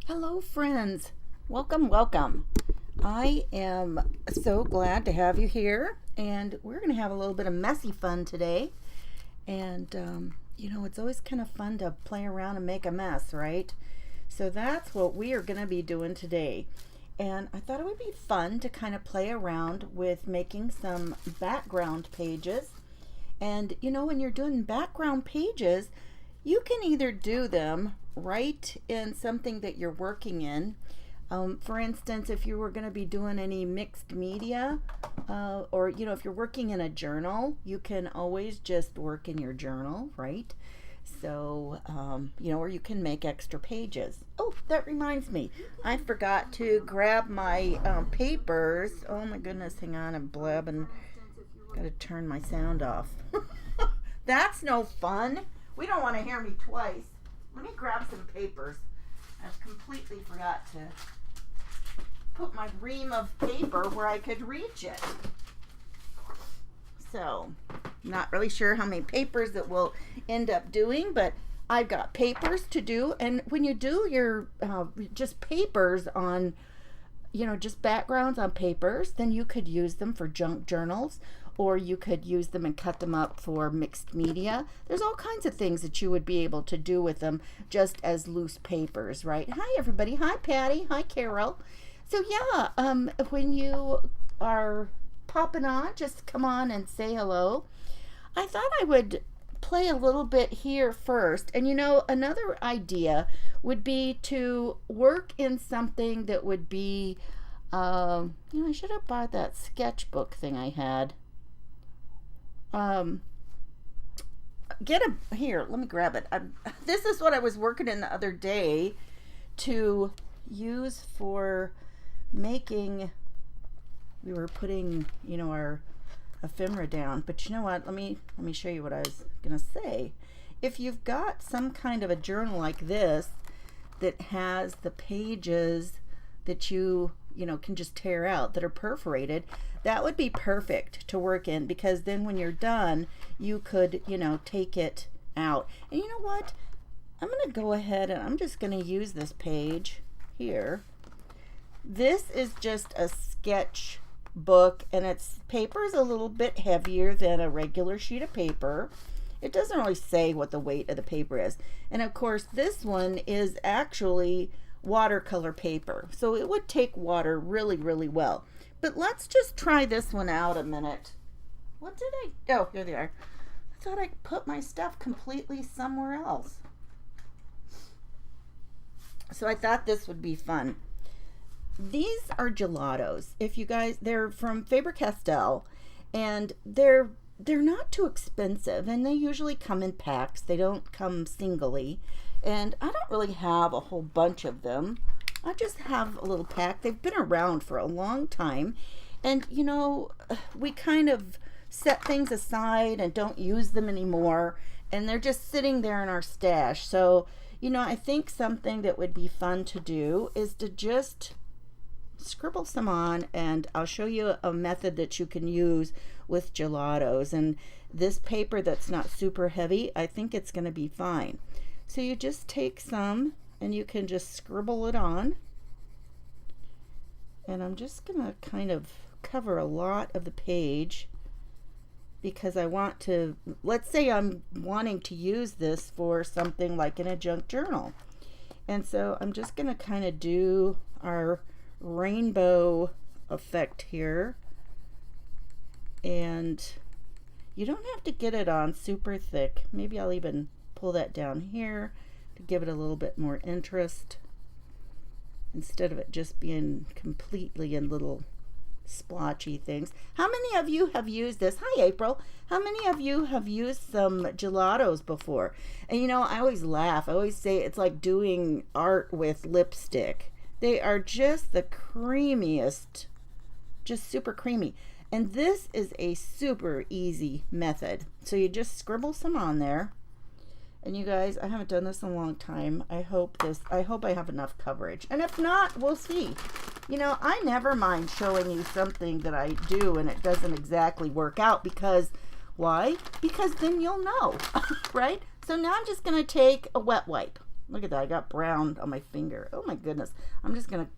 Hello, friends. Welcome, welcome. I am so glad to have you here, and we're going to have a little bit of messy fun today. And, it's always kind of fun to play around and make a mess, right? So that's what we are going to be doing today. And I thought it would be fun to kind of play around with making some background pages. And, when you're doing background pages, you can either do them right in something that you're working in. For instance, if you were going to be doing any mixed media, or if you're working in a journal, you can always just work in your journal, right? So, or you can make extra pages. Oh, that reminds me, I forgot to grab my papers. Oh my goodness, hang on, I'm blabbing. Gotta turn my sound off. That's no fun. We don't want to hear me twice. Let me grab some papers. I've completely forgot to put my ream of paper where I could reach it. So, not really sure how many papers that we'll end up doing, but I've got papers to do. And when you do your just papers on, just backgrounds on papers, then you could use them for junk journals, or you could use them and cut them up for mixed media. There's all kinds of things that you would be able to do with them just as loose papers, right? Hi, everybody. Hi, Patty. Hi, Carol. So, yeah, when you are popping on, just come on and say hello. I thought I would play a little bit here first. And, another idea would be to work in something that would be, I should have bought that sketchbook thing I had. Here, let me grab it. This is what I was working in the other day to use for making. We were putting, our ephemera down, but you know what? Let me show you what I was gonna say. If you've got some kind of a journal like this that has the pages that you can just tear out that are perforated, that would be perfect to work in, because then when you're done, you could, take it out. And you know what? I'm going to go ahead and I'm just going to use this page here. This is just a sketch book, and its paper is a little bit heavier than a regular sheet of paper. It doesn't really say what the weight of the paper is. And of course, this one is actually watercolor paper, so it would take water really, really well. But let's just try this one out a minute. What did oh, here they are. I thought I put my stuff completely somewhere else. So I thought this would be fun. These are gelatos. If you guys, they're from Faber-Castell, and they're not too expensive, and they usually come in packs. They don't come singly. And I don't really have a whole bunch of them. I just have a little pack. They've been around for a long time. And, we kind of set things aside and don't use them anymore. And they're just sitting there in our stash. So, I think something that would be fun to do is to just scribble some on. And I'll show you a method that you can use with gelatos. And this paper that's not super heavy, I think it's going to be fine. So you just take some and you can just scribble it on. And I'm just going to kind of cover a lot of the page because I want to, let's say I'm wanting to use this for something like in a junk journal. And so I'm just going to kind of do our rainbow effect here. And you don't have to get it on super thick. Maybe I'll even pull that down here to give it a little bit more interest instead of it just being completely in little splotchy things. How many of you have used this? Hi, April. How many of you have used some gelatos before? And I always laugh. I always say it's like doing art with lipstick. They are just the creamiest, just super creamy. And this is a super easy method. So you just scribble some on there. And you guys, I haven't done this in a long time. I hope I have enough coverage. And if not, we'll see. I never mind showing you something that I do and it doesn't exactly work out, because why? Because then you'll know, right? So now I'm just going to take a wet wipe. Look at that. I got brown on my finger. Oh my goodness. I'm just going to,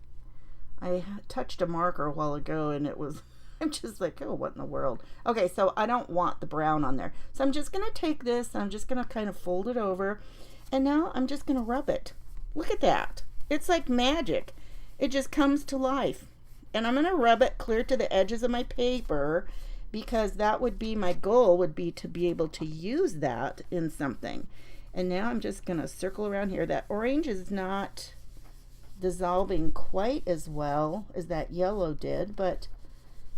I touched a marker a while ago and it was, I'm just like, oh, what in the world? Okay, so I don't want the brown on there. So I'm just going to take this and I'm just going to kind of fold it over. And now I'm just going to rub it. Look at that. It's like magic. It just comes to life. And I'm going to rub it clear to the edges of my paper because that would be my goal, would be to be able to use that in something. And now I'm just going to circle around here. That orange is not dissolving quite as well as that yellow did, but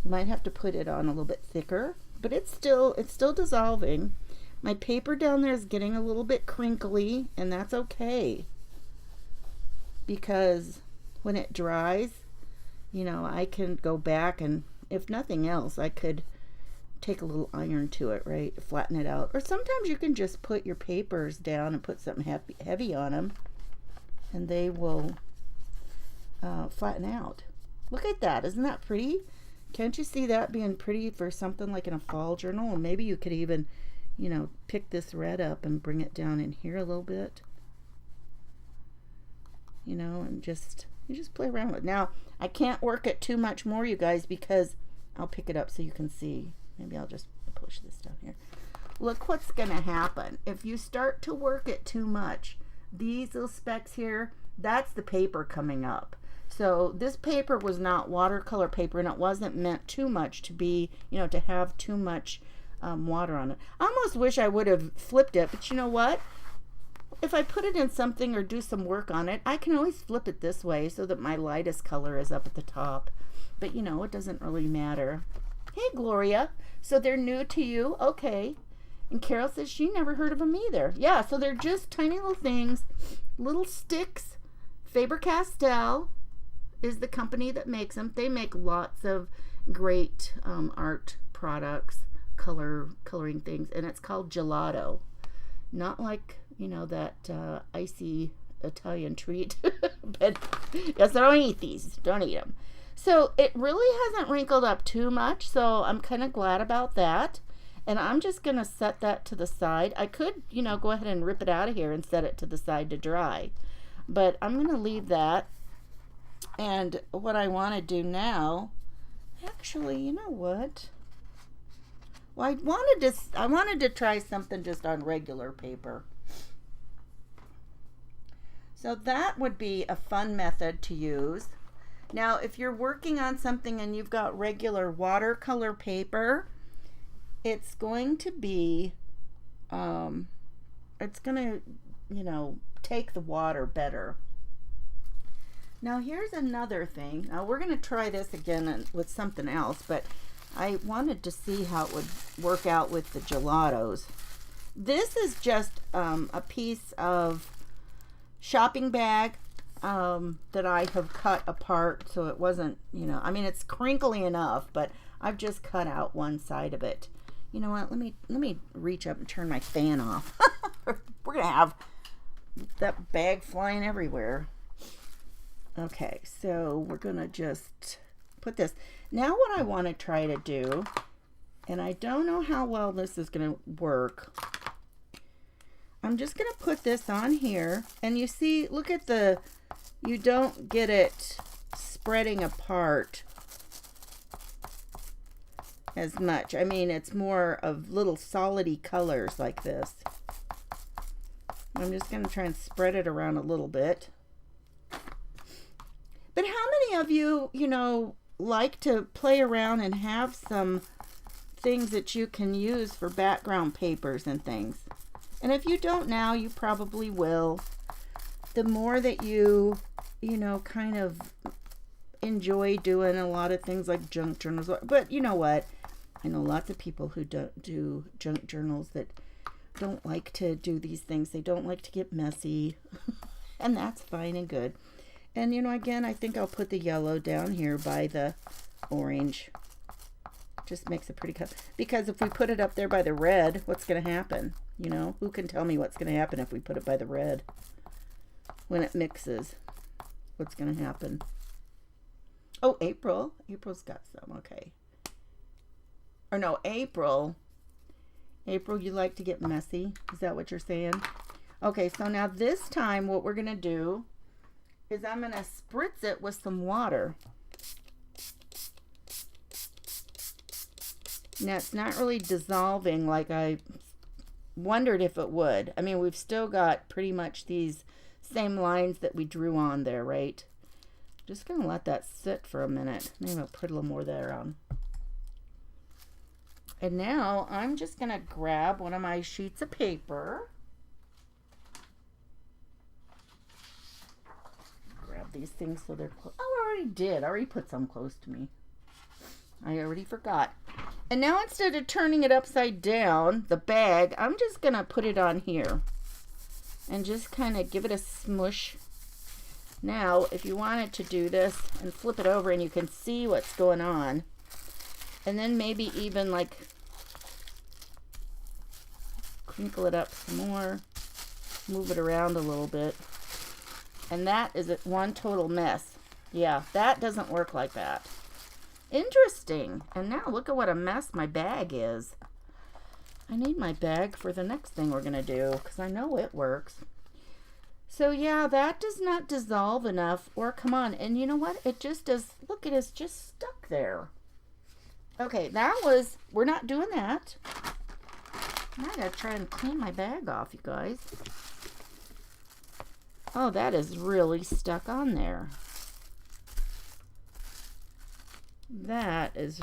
you might have to put it on a little bit thicker. But it's still dissolving. My paper down there is getting a little bit crinkly, and that's okay. Because when it dries, you know, I can go back and, if nothing else, I could take a little iron to it, right? Flatten it out. Or sometimes you can just put your papers down and put something heavy on them, and they will flatten out. Look at that. Isn't that pretty? Can't you see that being pretty for something like in a fall journal? And maybe you could even, you know, pick this red up and bring it down in here a little bit. You know, and you just play around with it. Now, I can't work it too much more, you guys, because I'll pick it up so you can see. Maybe I'll just push this down here. Look what's going to happen. If you start to work it too much, these little specks here, that's the paper coming up. So this paper was not watercolor paper, and it wasn't meant too much to be, you know, to have too much water on it. I almost wish I would have flipped it, but you know what? If I put it in something or do some work on it, I can always flip it this way so that my lightest color is up at the top. But you know, it doesn't really matter. Hey, Gloria. So they're new to you? Okay. And Carol says she never heard of them either. Yeah, so they're just tiny little things, little sticks. Faber-Castell is the company that makes them. They make lots of great art products, coloring things, and it's called gelato. Not like, you know, that icy Italian treat. But yes, I don't eat these. Don't eat them. So it really hasn't wrinkled up too much, so I'm kind of glad about that. And I'm just going to set that to the side. I could, you know, go ahead and rip it out of here and set it to the side to dry. But I'm going to leave that. And what I want to do now, actually, you know what? Well, I wanted to try something just on regular paper. So that would be a fun method to use. Now, if you're working on something and you've got regular watercolor paper, it's going to be, it's going to, you know, take the water better. Now, here's another thing. Now, we're going to try this again with something else, but I wanted to see how it would work out with the gelatos. This is just a piece of shopping bag that I have cut apart so it wasn't, you know, I mean, it's crinkly enough, but I've just cut out one side of it. You know what, let me reach up and turn my fan off. We're gonna have that bag flying everywhere. Okay, so we're gonna just put this. Now what I want to try to do, and I don't know how well this is gonna work, I'm just gonna put this on here, and you see, look at the, you don't get it spreading apart as much. I mean, it's more of little solidy colors like this. I'm just going to try and spread it around a little bit. But how many of you, you know, like to play around and have some things that you can use for background papers and things? And if you don't now, you probably will. The more that you know, kind of enjoy doing a lot of things like junk journals. But you know what? I know lots of people who don't do junk journals that don't like to do these things. They don't like to get messy. And that's fine and good. And, you know, again, I think I'll put the yellow down here by the orange. Just makes a pretty cut. Because if we put it up there by the red, what's going to happen? You know, who can tell me what's going to happen if we put it by the red? When it mixes, what's going to happen? Oh, April. April's got some. Okay. Or no, April. April, you like to get messy? Is that what you're saying? Okay, so now this time what we're going to do is I'm going to spritz it with some water. Now it's not really dissolving like I wondered if it would. I mean, we've still got pretty much these same lines that we drew on there, right? Just going to let that sit for a minute. Maybe I'll put a little more there on. And now I'm just going to grab one of my sheets of paper. Grab these things so they're close. Oh, I already did. I already put some close to me. I already forgot. And now instead of turning it upside down, the bag, I'm just going to put it on here. And just kind of give it a smush. Now, if you wanted to do this and flip it over and you can see what's going on. And then maybe even like crinkle it up some more. Move it around a little bit. And that is one total mess. Yeah, that doesn't work like that. Interesting. And now look at what a mess my bag is. I need my bag for the next thing we're going to do because I know it works. So yeah, that does not dissolve enough or come on. And you know what? It just does. Look, it is just stuck there. Okay, that was, we're not doing that. I gotta try and clean my bag off, you guys. Oh, that is really stuck on there. That is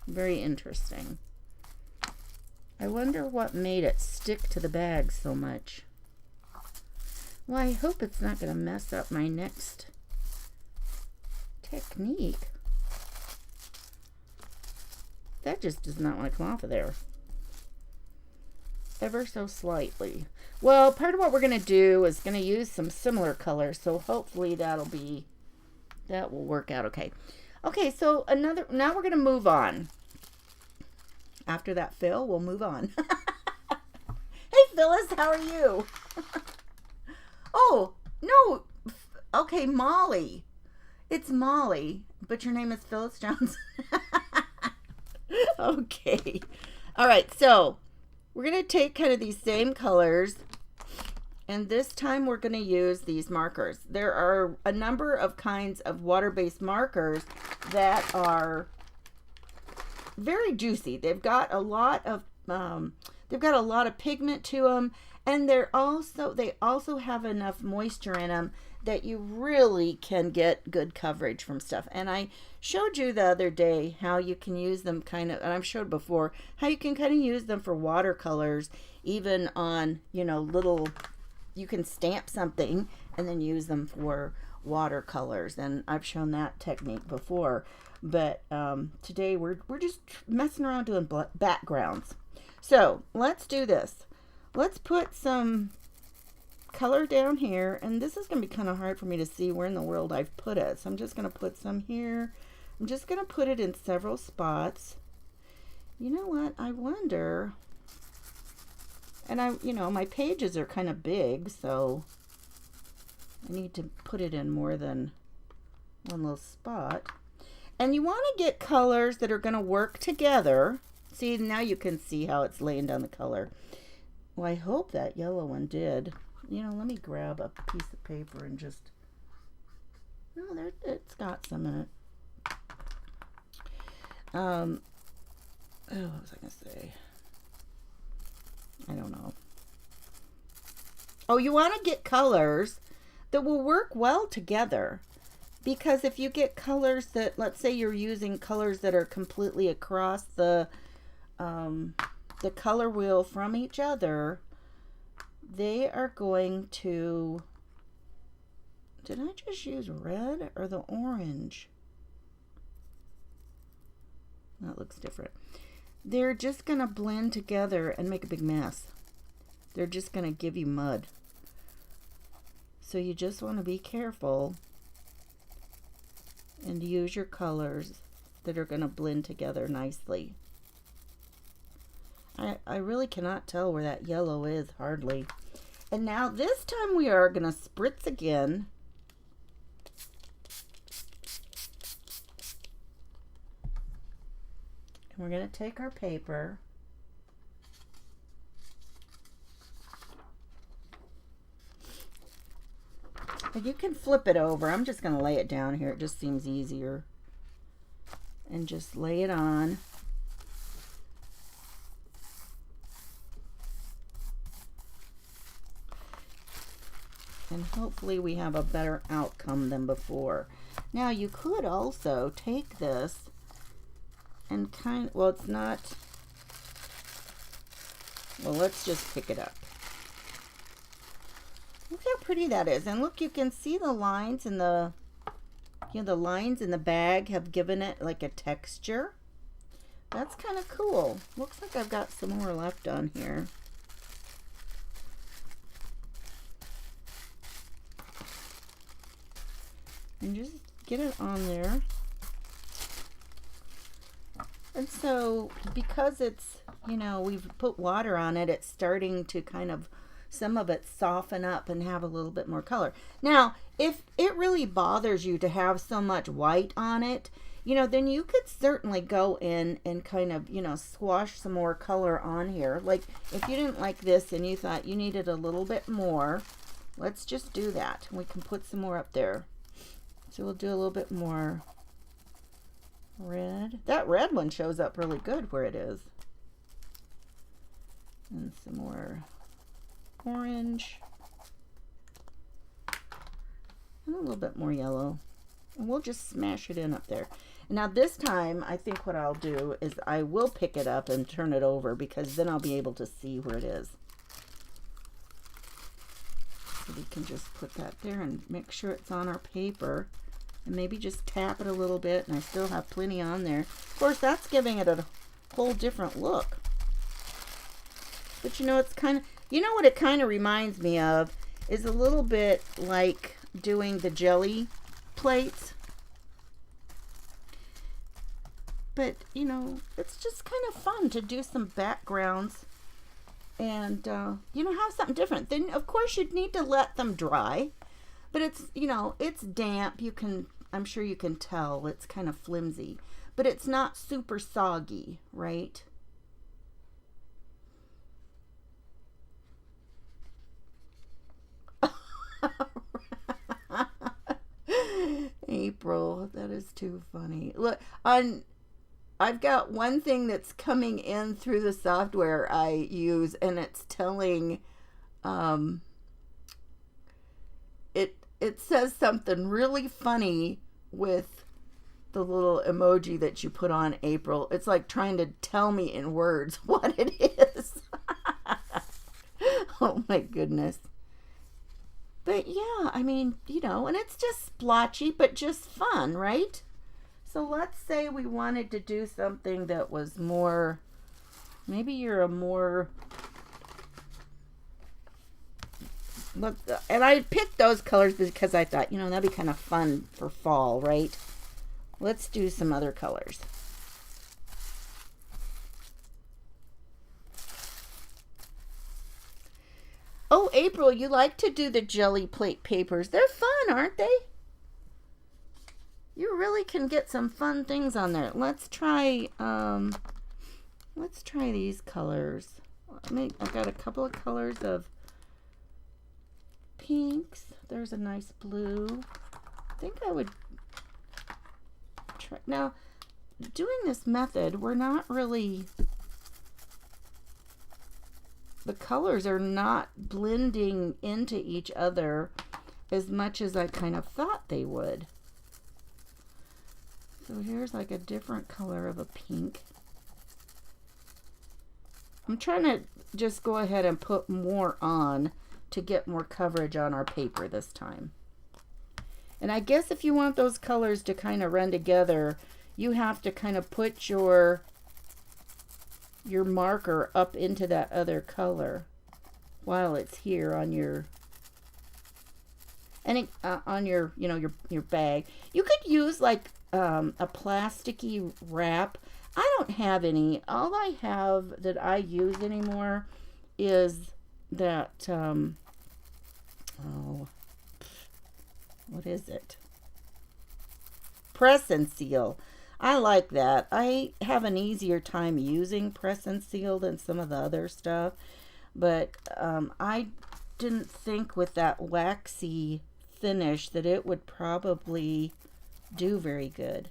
very interesting. I wonder what made it stick to the bag so much. Well, I hope it's not going to mess up my next technique. That just does not want to come off of there. Ever so slightly. Well, part of what we're going to do is going to use some similar colors, so hopefully that will work out okay. Okay, so now we're going to move on. After that, Phil, we'll move on. Hey, Phyllis, how are you? Oh, no. Okay, Molly. It's Molly, but your name is Phyllis Jones. Okay. All right, so we're going to take kind of these same colors, and this time we're going to use these markers. There are a number of kinds of water-based markers that are very juicy. They've got a lot of pigment to them, and they also have enough moisture in them that you really can get good coverage from stuff. And I showed you the other day how you can use them and I've showed before how you can kind of use them for watercolors, even on, you can stamp something and then use them for watercolors. And I've shown that technique before. But today we're just messing around doing backgrounds. So let's do this. Let's put some color down here, and this is going to be kind of hard for me to see where in the world I've put it. So I'm just going to put some here. I'm just going to put it in several spots. You know what? I wonder. And my pages are kind of big, so I need to put it in more than one little spot. And you want to get colors that are going to work together. See, now you can see how it's laying down the color. Well, I hope that yellow one did. Let me grab a piece of paper and just... No, it's got some in it. What was I going to say? I don't know. Oh, you want to get colors that will work well together. Because if you get colors that, let's say you're using colors that are completely across the color wheel from each other, they are going to... Did I just use red or the orange? That looks different. They're just going to blend together and make a big mess. They're just going to give you mud. So you just want to be careful and use your colors that are going to blend together nicely. I really cannot tell where that yellow is, hardly. And now this time we are going to spritz again. And we're going to take our paper. But you can flip it over. I'm just going to lay it down here. It just seems easier. And just lay it on. And hopefully we have a better outcome than before. Now you could also take this and well, it's not, well, let's just pick it up. Look how pretty that is. And look, you can see the lines in the, the lines in the bag have given it like a texture. That's kind of cool. Looks like I've got some more left on here. And just get it on there. And so because it's, we've put water on it, it's starting to kind of, some of it soften up and have a little bit more color. Now, if it really bothers you to have so much white on it, then you could certainly go in and kind of, swash some more color on here. Like if you didn't like this and you thought you needed a little bit more, let's just do that. We can put some more up there. So we'll do a little bit more red. That red one shows up really good where it is. And some more orange. And a little bit more yellow. And we'll just smash it in up there. And now this time, I think what I'll do is I will pick it up and turn it over, because then I'll be able to see where it is. So we can just put that there and make sure it's on our paper. And maybe just tap it a little bit, and I still have plenty on there. Of course, that's giving it a whole different look. But it's kind of, what it kind of reminds me of is a little bit like doing the jelly plates. But, it's just kind of fun to do some backgrounds and, have something different. Then, of course, you'd need to let them dry. But it's, it's damp. I'm sure you can tell it's kind of flimsy. But it's not super soggy, right? April, that is too funny. Look, I've got one thing that's coming in through the software I use, and it's telling, it says something really funny with the little emoji that you put on, April. It's like trying to tell me in words what it is. Oh my goodness. But yeah, I mean, and it's just splotchy, but just fun, right? So let's say we wanted to do something that was more, maybe you're a more, look, and I picked those colors because I thought, that'd be kind of fun for fall, right? Let's do some other colors. Oh, April, you like to do the jelly plate papers. They're fun, aren't they? You really can get some fun things on there. Let's try these colors. I've got a couple of colors of pinks. There's a nice blue. I think I would try. Now, doing this method, we're not really, the colors are not blending into each other as much as I kind of thought they would. So here's like a different color of a pink. I'm trying to just go ahead and put more on to get more coverage on our paper this time. And I guess if you want those colors to kind of run together, you have to kind of put your marker up into that other color while it's here on your your bag. You could use like a plasticky wrap. I don't have any. All I have that I use anymore is that what is it? Press and seal. I like that. I have an easier time using press and seal than some of the other stuff, but I didn't think with that waxy finish that it would probably do very good.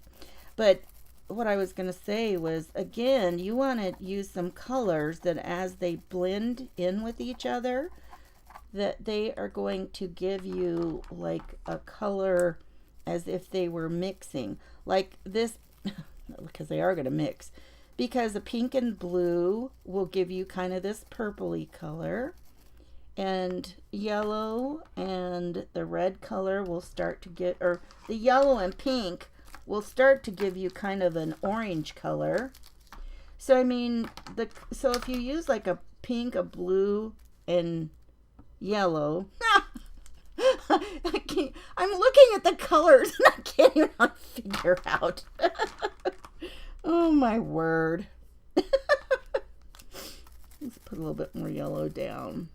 But what I was going to say was, again, you want to use some colors that as they blend in with each other, that they are going to give you like a color as if they were mixing. Like this, because they are going to mix. Because the pink and blue will give you kind of this purpley color. And yellow and the red color will start to get, or the yellow and pink will start to give you kind of an orange color. So I mean, so if you use like a pink, a blue, and yellow, I'm looking at the colors and I can't even figure out. Oh my word. Let's put a little bit more yellow down.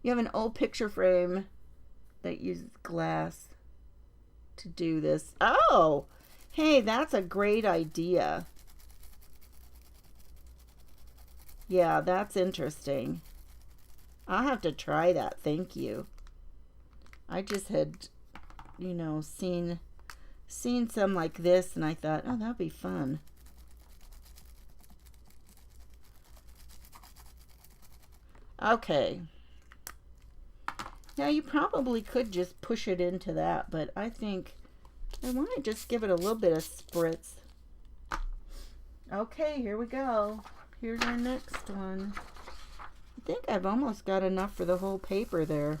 You have an old picture frame that uses glass to do this. Oh, hey, that's a great idea. Yeah, that's interesting. I'll have to try that. Thank you. I just had, you know, seen some like this and I thought, oh, that'd be fun. Okay. Now you probably could just push it into that, but I think I want to just give it a little bit of spritz. Okay, here we go. Here's our next one. I think I've almost got enough for the whole paper there.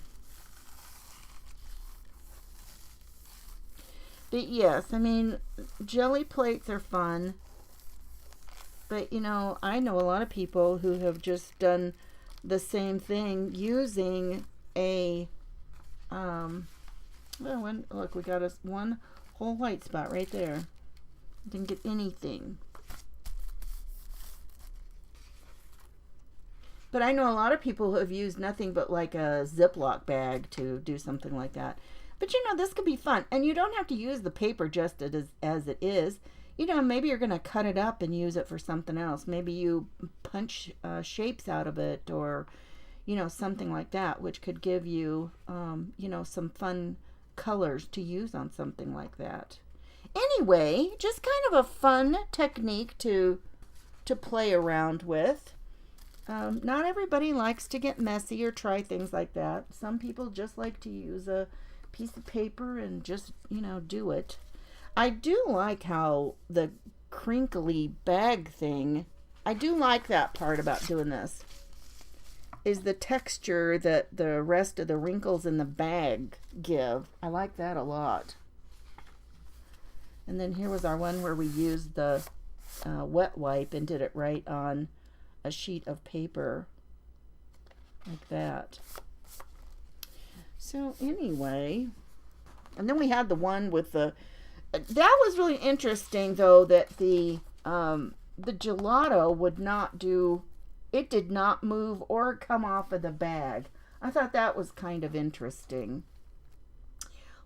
But yes, I mean, jelly plates are fun. But, you know, I know a lot of people who have just done the same thing using a, look, we got us one whole white spot right there. Didn't get anything. But I know a lot of people who have used nothing but like a Ziploc bag to do something like that. But you know, this could be fun. And you don't have to use the paper just as it is. You know, maybe you're going to cut it up and use it for something else. Maybe you punch shapes out of it, or, you know, something like that, which could give you, you know, some fun colors to use on something like that. Anyway, just kind of a fun technique to play around with. Not everybody likes to get messy or try things like that. Some people just like to use a piece of paper and just, you know, do it. I do like how the crinkly bag thing, I do like that part about doing this, is the texture that the rest of the wrinkles in the bag give. I like that a lot. And then here was our one where we used the wet wipe and did it right on a sheet of paper like that. So anyway, and then we had the one with the, that was really interesting though, that the gelato would not do, it did not move or come off of the bag. I thought that was kind of interesting.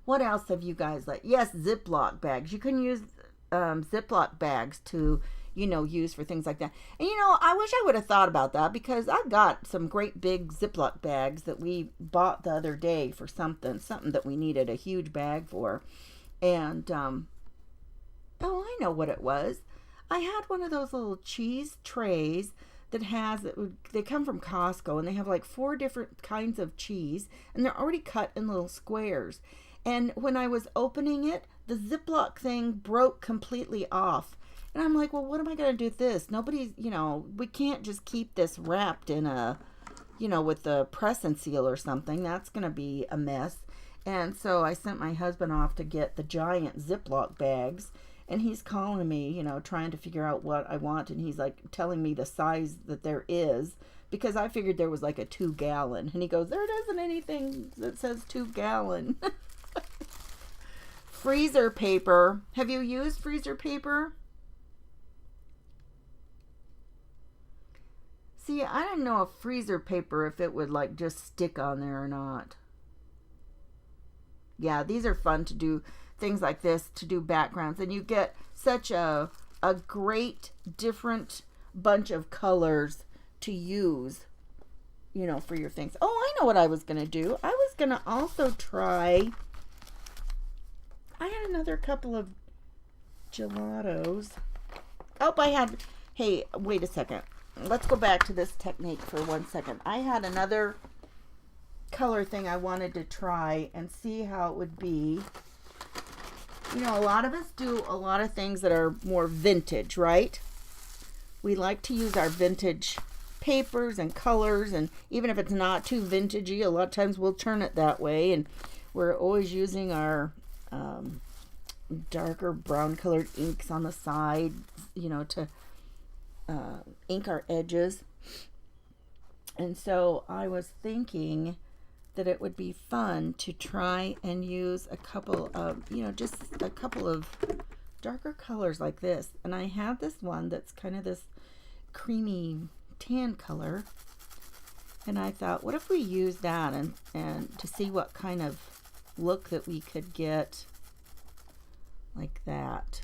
What else have you guys like? Yes, Ziploc bags. You can use Ziploc bags to, you know, use for things like that. And you know, I wish I would have thought about that, because I've got some great big Ziploc bags that we bought the other day for something that we needed a huge bag for. And oh, I know what it was. I had one of those little cheese trays that has, they come from Costco, and they have like 4 different kinds of cheese, and they're already cut in little squares. And when I was opening it, the Ziploc thing broke completely off. And I'm like, well, what am I going to do with this? Nobody's, you know, we can't just keep this wrapped in a, you know, with the press and seal or something. That's going to be a mess. And so I sent my husband off to get the giant Ziploc bags. And he's calling me, you know, trying to figure out what I want. And he's like telling me the size that there is, because I figured there was like a 2-gallon. And he goes, there isn't anything that says 2-gallon. Freezer paper. Have you used freezer paper? See, I don't know if freezer paper, if it would like just stick on there or not. Yeah, these are fun to do things like this, to do backgrounds, and you get such a great different bunch of colors to use, you know, for your things. Oh, I know what I was going to do. I was going to also try, I had another couple of gelatos. Oh, hey, wait a second. Let's go back to this technique for 1 second. I had another color thing I wanted to try and see how it would be. You know, a lot of us do a lot of things that are more vintage, right? We like to use our vintage papers and colors, and even if it's not too vintagey, a lot of times we'll turn it that way, and we're always using our darker brown colored inks on the side, you know, to ink our edges. And so I was thinking that it would be fun to try and use a couple of, you know, just a couple of darker colors like this. And I have this one that's kind of this creamy tan color. And I thought, what if we use that and to see what kind of look that we could get like that.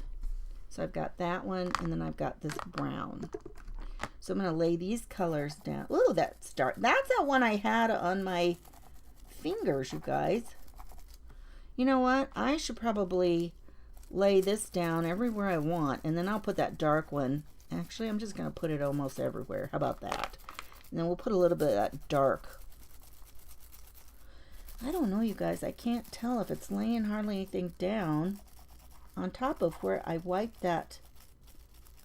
So I've got that one, and then I've got this brown. So I'm going to lay these colors down. Ooh, that's that one I had on my fingers, you guys. You know what? I should probably lay this down everywhere I want, and then I'll put that dark one. Actually, I'm just going to put it almost everywhere. How about that? And then we'll put a little bit of that dark. I don't know, you guys. I can't tell if it's laying hardly anything down on top of where I wiped that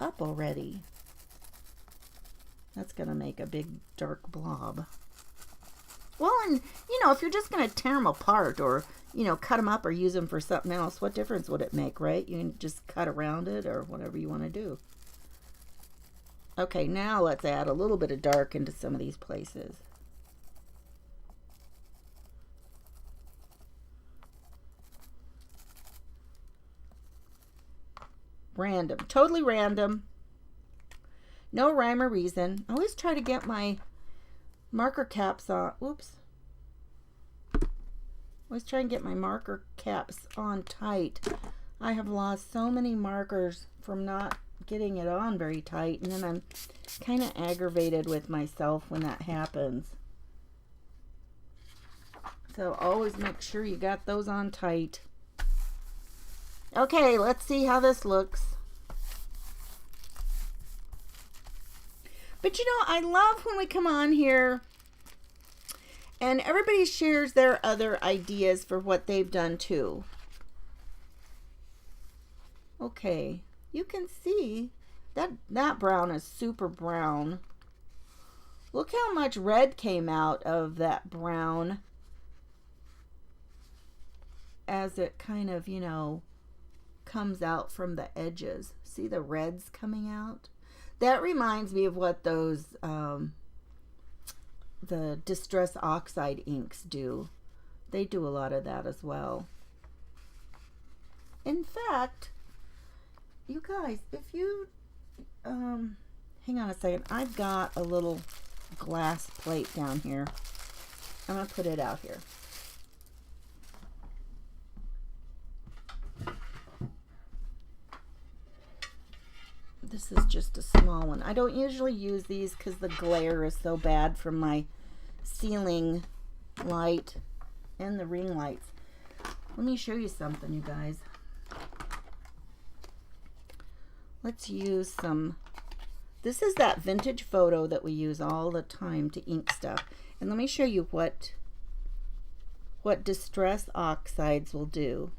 up already. That's going to make a big dark blob. Well, and, you know, if you're just going to tear them apart or, you know, cut them up or use them for something else, what difference would it make, right? You can just cut around it or whatever you want to do. Okay, now let's add a little bit of dark into some of these places. Random, totally random. No rhyme or reason. I always try to get my marker caps on. Oops. Always try and get my marker caps on tight. I have lost so many markers from not getting it on very tight, and then I'm kind of aggravated with myself when that happens. So always make sure you got those on tight. Okay, let's see how this looks. But you know, I love when we come on here and everybody shares their other ideas for what they've done too. Okay, you can see that brown is super brown. Look how much red came out of that brown as it kind of, you know, comes out from the edges. See the reds coming out? That reminds me of what those the Distress Oxide inks do. They do a lot of that as well. In fact, you guys, if you hang on a second, I've got a little glass plate down here. I'm gonna put it out here. This is just a small one. I don't usually use these because the glare is so bad from my ceiling light and the ring lights. Let me show you something, you guys. Let's use some. This is that vintage photo that we use all the time to ink stuff. And let me show you what Distress Oxides will do.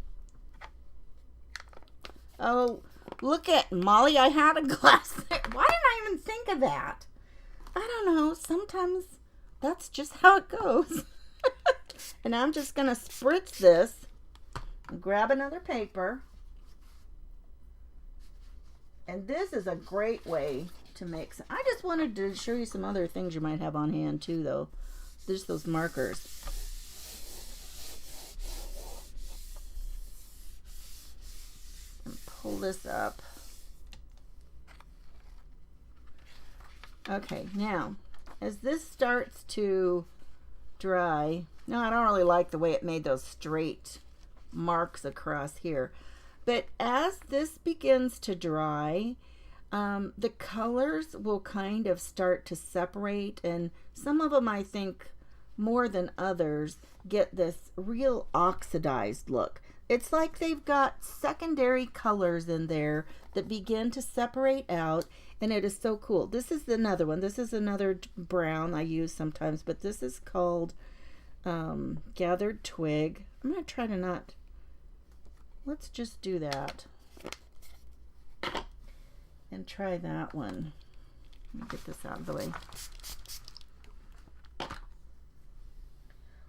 Oh, look at Molly, I had a glass there. Why didn't I even think of that? I don't know. Sometimes that's just how it goes. And I'm just going to spritz this and grab another paper. And this is a great way to make some. I just wanted to show you some other things you might have on hand too, though. There's those markers. Pull this up. Okay, now as this starts to dry, no, I don't really like the way it made those straight marks across here, but as this begins to dry, the colors will kind of start to separate, and some of them I think more than others get this real oxidized look. It's like they've got secondary colors in there that begin to separate out, and it is so cool. This is another one. This is another brown I use sometimes, but this is called Gathered Twig. I'm going to try to not... Let's just do that. And try that one. Let me get this out of the way.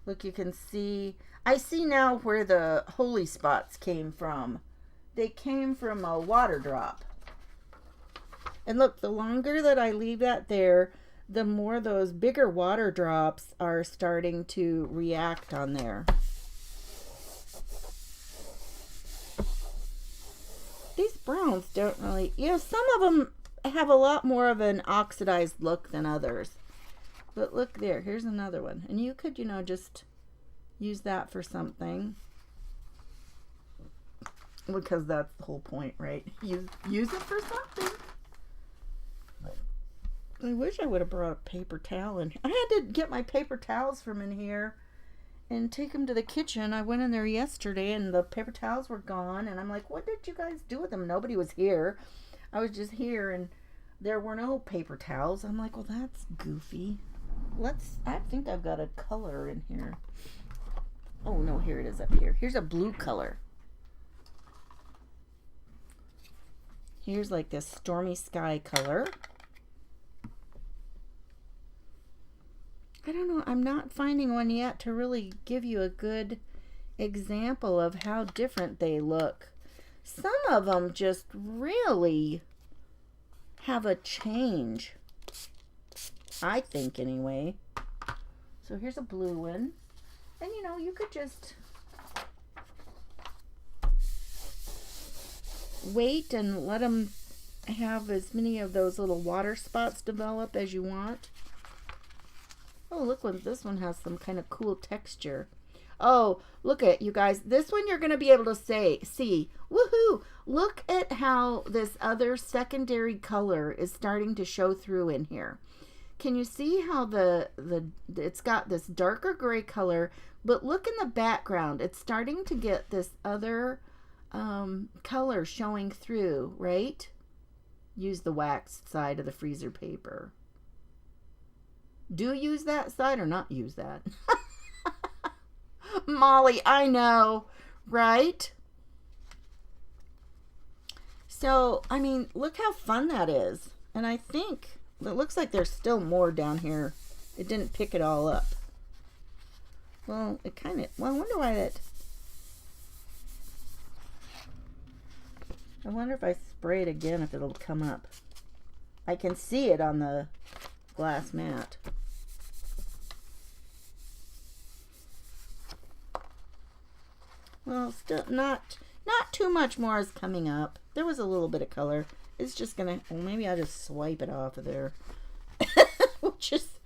Look, you can see... I see now where the holy spots came from. They came from a water drop. And look, the longer that I leave that there, the more those bigger water drops are starting to react on there. These browns don't really, you know, some of them have a lot more of an oxidized look than others. But look there, here's another one. And you could, you know, just use that for something. Because that's the whole point, right? Use it for something. I wish I would have brought a paper towel in. I had to get my paper towels from in here and take them to the kitchen. I went in there yesterday and the paper towels were gone. And I'm like, what did you guys do with them? Nobody was here. I was just here and there were no paper towels. I'm like, well, that's goofy. I think I've got a color in here. Oh, no, here it is up here. Here's a blue color. Here's like this stormy sky color. I don't know. I'm not finding one yet to really give you a good example of how different they look. Some of them just really have a change. I think anyway. So here's a blue one. And you know, you could just wait and let them have as many of those little water spots develop as you want. Oh, look, this one has some kind of cool texture. Oh, look at you guys. This one you're going to be able to see. Woohoo! Look at how this other secondary color is starting to show through in here. Can you see how it's got this darker gray color, but look in the background. It's starting to get this other color showing through, right? Use the waxed side of the freezer paper. Do use that side or not use that? Molly, I know, right? So, I mean, look how fun that is. And I think it looks like there's still more down here. It didn't pick it all up. Well, it kind of, well, I wonder why that, I wonder if I spray it again, if it'll come up. I can see it on the glass mat. Well, still not too much more is coming up. There was a little bit of color. It's just gonna, well, maybe I'll just swipe it off of there. Just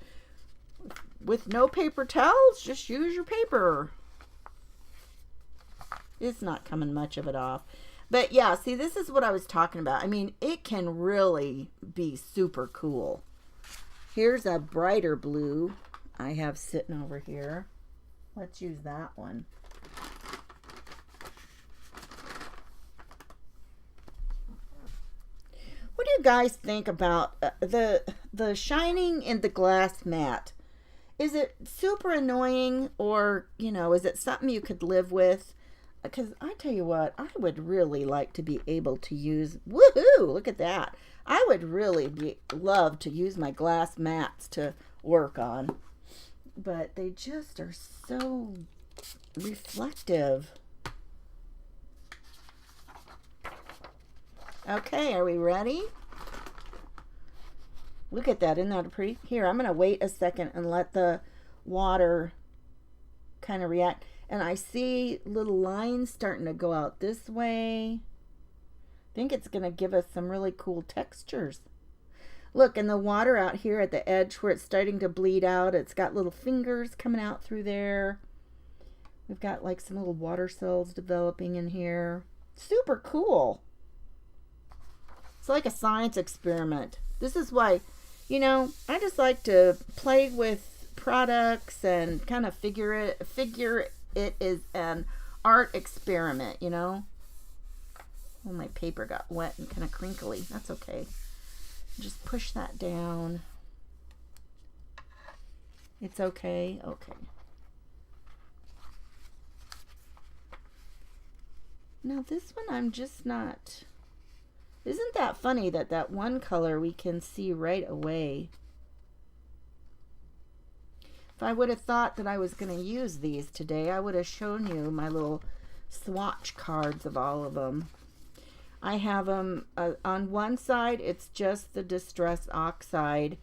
with no paper towels, just use your paper. It's not coming much of it off. But yeah, see, this is what I was talking about. I mean, it can really be super cool. Here's a brighter blue I have sitting over here. Let's use that one. What do you guys think about the shining in the glass mat? Is it super annoying, or, you know, is it something you could live with? Because I tell you what, I would really like to be able to use, woohoo, look at that. I would really love to use my glass mats to work on. But they just are so reflective. Okay, are we ready? Look at that, isn't that pretty? Here, I'm going to wait a second and let the water kind of react. And I see little lines starting to go out this way. I think it's going to give us some really cool textures. Look, and the water out here at the edge where it's starting to bleed out, it's got little fingers coming out through there. We've got like some little water cells developing in here. Super cool. It's like a science experiment. This is why, you know, I just like to play with products and kind of figure it is an art experiment, you know. Oh, my paper got wet and kind of crinkly. That's okay. Just push that down. It's okay. Okay. Now this one I'm just not... Isn't that funny that that one color we can see right away? If I would have thought that I was going to use these today, I would have shown you my little swatch cards of all of them. I have them on one side, it's just the Distress Oxide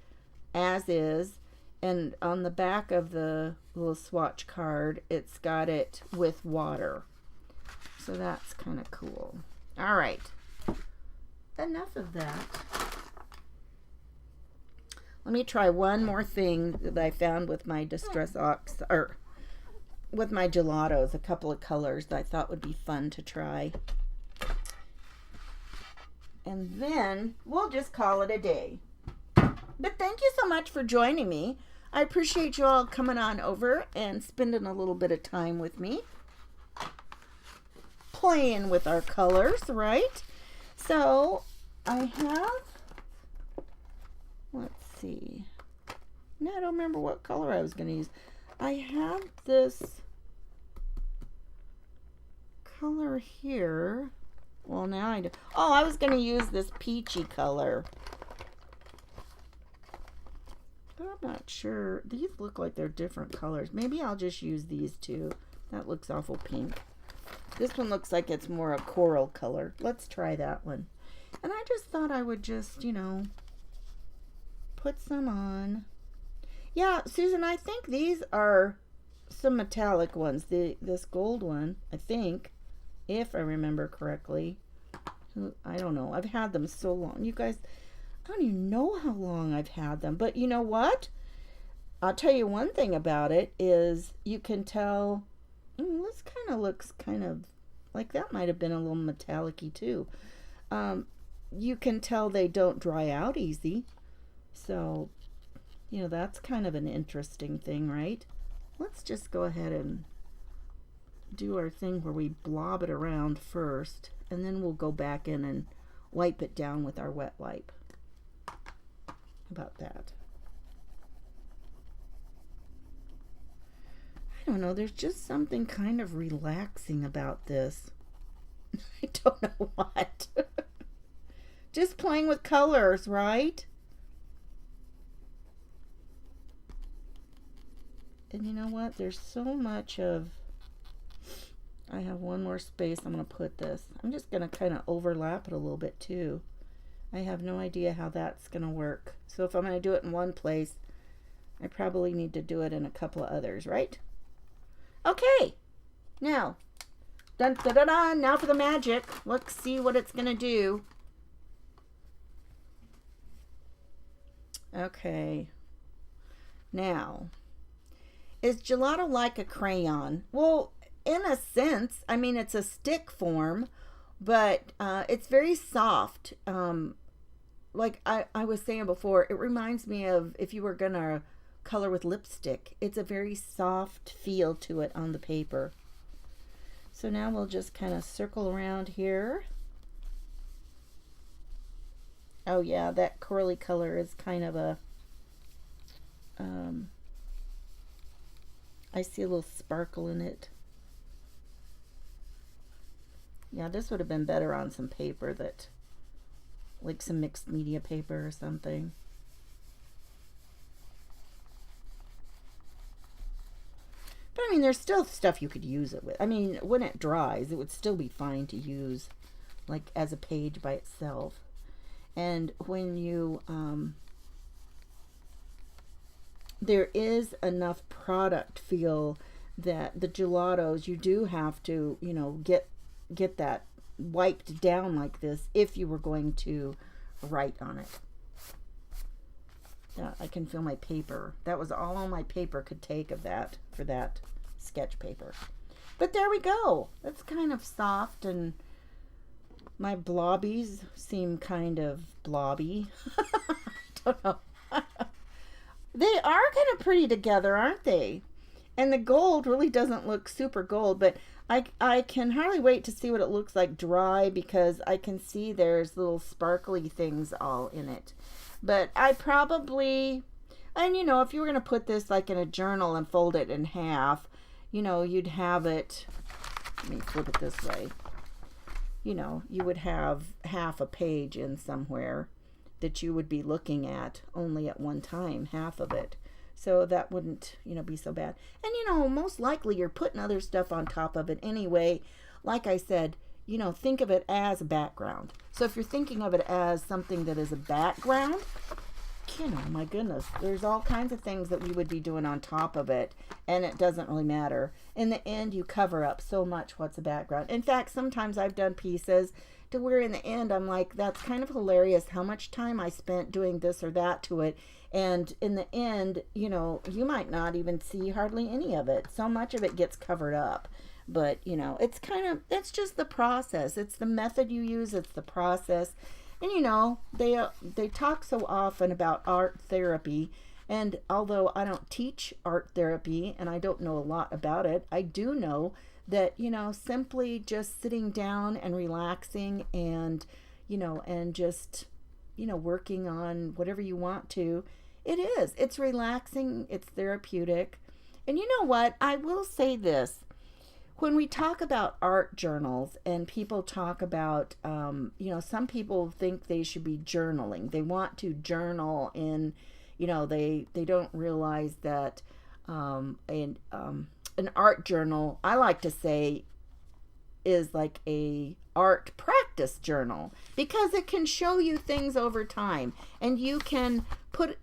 as is. And on the back of the little swatch card, it's got it with water. So that's kind of cool. All right. Enough of that. Let me try one more thing that I found with my Distress Ox, or with my gelatos, a couple of colors that I thought would be fun to try. And then we'll just call it a day. But thank you so much for joining me. I appreciate you all coming on over and spending a little bit of time with me. Playing with our colors, right? So I have, let's see. Now I don't remember what color I was going to use. I have this color here. Well, now I do. Oh, I was going to use this peachy color. But I'm not sure. These look like they're different colors. Maybe I'll just use these two. That looks awful pink. This one looks like it's more a coral color. Let's try that one. And I just thought I would just, you know, put some on. Yeah, Susan, I think these are some metallic ones. This gold one, I think, if I remember correctly. I don't know. I've had them so long. You guys, I don't even know how long I've had them. But you know what? I'll tell you one thing about it is you can tell... this kind of looks kind of like that might have been a little metallic-y too. You can tell they don't dry out easy. So, you know, that's kind of an interesting thing, right? Let's just go ahead and do our thing where we blob it around first, and then we'll go back in and wipe it down with our wet wipe. How about that? I don't know, there's just something kind of relaxing about this. I don't know what. Just playing with colors, right? And you know what? There's so much of... I have one more space. I'm going to put this. I'm just going to kind of overlap it a little bit too. I have no idea how that's going to work. So if I'm going to do it in one place, I probably need to do it in a couple of others, right? Okay, now, dun, dun, dun, dun, now for the magic. Let's see what it's going to do. Okay, now, is gelato like a crayon? Well, in a sense, I mean, it's a stick form, but it's very soft. Like I was saying before, it reminds me of if you were going to color with lipstick. It's a very soft feel to it on the paper. So now we'll just kind of circle around here. Oh yeah, that corally color is kind of a I see a little sparkle in it. Yeah, this would have been better on some paper that, like some mixed media paper or something. But I mean, there's still stuff you could use it with. I mean, when it dries, it would still be fine to use, like, as a page by itself. And when you, there is enough product feel that the gelatos, you do have to, you know, get that wiped down like this if you were going to write on it. Yeah, I can feel my paper. That was all my paper could take of that, for that sketch paper. But there we go. That's kind of soft, and my blobbies seem kind of blobby. I don't know. They are kind of pretty together, aren't they? And the gold really doesn't look super gold, but I can hardly wait to see what it looks like dry, because I can see there's little sparkly things all in it. But I probably, and if you were going to put this like in a journal and fold it in half, you'd have it, let me flip it this way, you would have half a page in somewhere that you would be looking at only at one time, half of it. So that wouldn't, be so bad. And, most likely you're putting other stuff on top of it anyway. Like I said, think of it as a background. So if you're thinking of it as something that is a background, my goodness, there's all kinds of things that we would be doing on top of it, and it doesn't really matter. In the end, you cover up so much what's a background. In fact, sometimes I've done pieces to where in the end I'm like, that's kind of hilarious how much time I spent doing this or that to it. And in the end, you might not even see hardly any of it. So much of it gets covered up. But, it's just the process. It's the method you use. It's the process. And, they talk so often about art therapy. And although I don't teach art therapy and I don't know a lot about it, I do know that, simply just sitting down and relaxing and, and just, working on whatever you want to, it's relaxing, it's therapeutic. And you know what? I will say this. When we talk about art journals and people talk about, some people think they should be journaling. They want to journal in, they don't realize that an art journal, I like to say, is like a art practice journal, because it can show you things over time, and you can put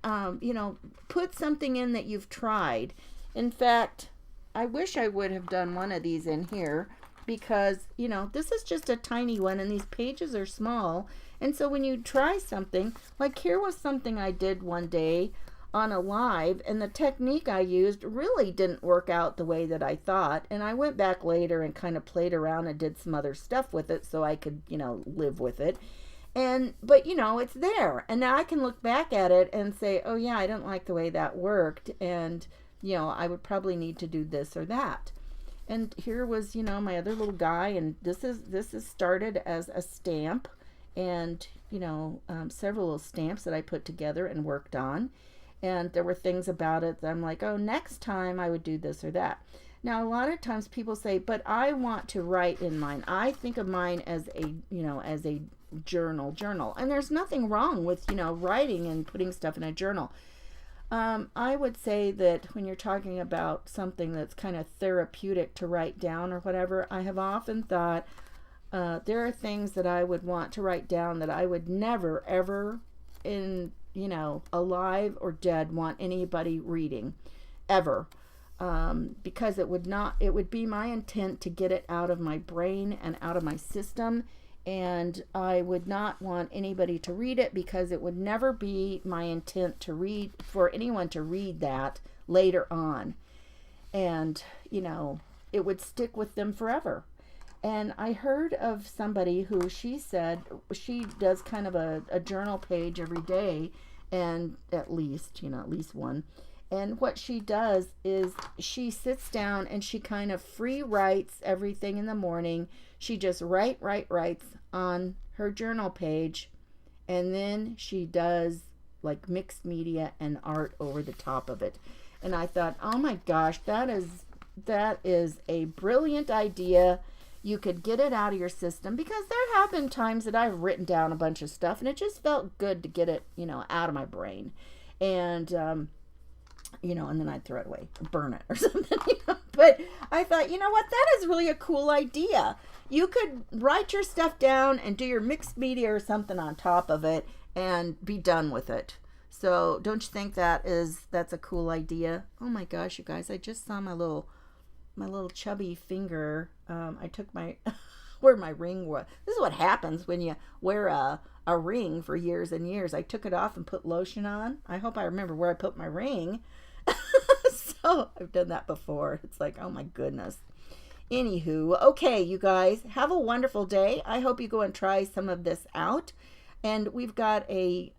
something in that you've tried. In fact, I wish I would have done one of these in here, because this is just a tiny one and these pages are small. And so when you try something, like here was something I did one day on a live, and the technique I used really didn't work out the way that I thought. And I went back later and kind of played around and did some other stuff with it so I could, live with it. But it's there. And now I can look back at it and say, oh yeah, I didn't like the way that worked. And, I would probably need to do this or that. And here was, my other little guy. And this is started as a stamp, and, several little stamps that I put together and worked on. And there were things about it that I'm like, oh, next time I would do this or that. Now, a lot of times people say, but I want to write in mine. I think of mine as a journal. And there's nothing wrong with, writing and putting stuff in a journal. I would say that when you're talking about something that's kind of therapeutic to write down or whatever, I have often thought there are things that I would want to write down that I would never, ever alive or dead, want anybody reading ever, because it would be my intent to get it out of my brain and out of my system, and I would not want anybody to read it, because it would never be my intent for anyone to read that later on, and it would stick with them forever. And I heard of somebody who, she said she does kind of a journal page every day, and at least one. And what she does is she sits down and she kind of free writes everything in the morning. She just writes on her journal page, and then she does like mixed media and art over the top of it. And I thought, oh my gosh, that is a brilliant idea. You could get it out of your system, because there have been times that I've written down a bunch of stuff and it just felt good to get it, out of my brain. And, and then I'd throw it away, burn it or something, But I thought, what, that is really a cool idea. You could write your stuff down and do your mixed media or something on top of it and be done with it. So don't you think that's a cool idea? Oh my gosh, you guys, I just saw my little chubby finger. I took where my ring was. This is what happens when you wear a ring for years and years. I took it off and put lotion on. I hope I remember where I put my ring. So I've done that before. It's like, oh my goodness. Anywho, okay, you guys, have a wonderful day. I hope you go and try some of this out. And we've got a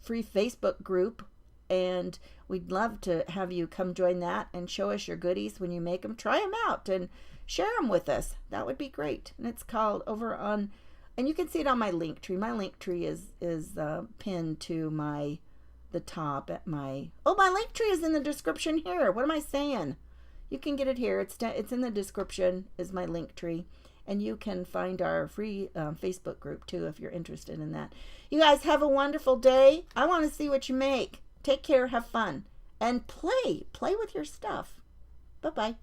free Facebook group, and we'd love to have you come join that and show us your goodies when you make them. Try them out and share them with us. That would be great. And it's called over on, and you can see it on my link tree. My link tree is pinned to the top at my, oh, my link tree is in the description here. What am I saying? You can get it here. It's in the description is my link tree. And you can find our free Facebook group too if you're interested in that. You guys have a wonderful day. I want to see what you make. Take care, have fun, and play with your stuff. Bye-bye.